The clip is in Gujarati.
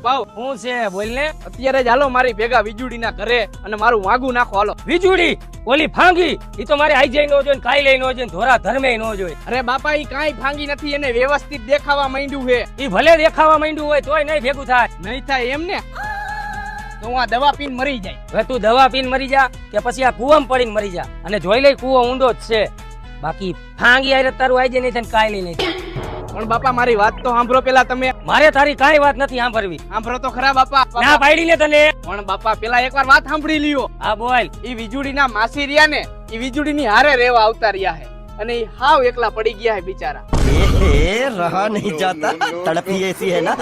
પાવ શું છે બોલ ને. અત્યારે જ હાલો મારી ભેગા વીજળીના ઘરે અને મારું વાગું નાખો હાલો. વીજળી ઓલી ફાંગી ઈ તો મારે આઈ જાય નો જોઈ કાઈ લઈ નો જોઈ ધોરા ધર્મે નો જોઈ. અરે બાપા ઈ કાંઈ ભાંગી નથી, એને વ્યવસ્થિત દેખાવા માંડ્યું છે. ઈ ભલે દેખાવા માંડ્યું હોય તોય નહીં ભેગું થાય. નહીં થાય એમ ને તો હું આ દવા પીને મરી જાય. હવે તું દવા પીને મરી જા કે પછી આ કૂવામાં પડીને મરી જા, અને જોઈ લઈ કૂવો ઊંડો જ છે. બાકી ફાંગી આરે તારું આઈ જાય નહીં થાય કાઈ લઈ નહીં. પણ બાપા મારી વાત તો સાંભળો પેલા તમે. મારે તારી કાઈ વાત નથી સાંભળવી. સાંભળો તો ખરા બાપા. ના પાડી ને તને. પણ બાપા પેલા એકવાર વાત સાંભળી લ્યો. હા બોલ. ઈ વીજળીના માસી રહ્યા ને, ઈ વીજળીની હારે રહેવા આવતા રહ્યા છે અને ઈ હાવ એકલા પડી ગયા છે બિચારા. रहा नहीं जाता, तड़प ही ऐसी है ना.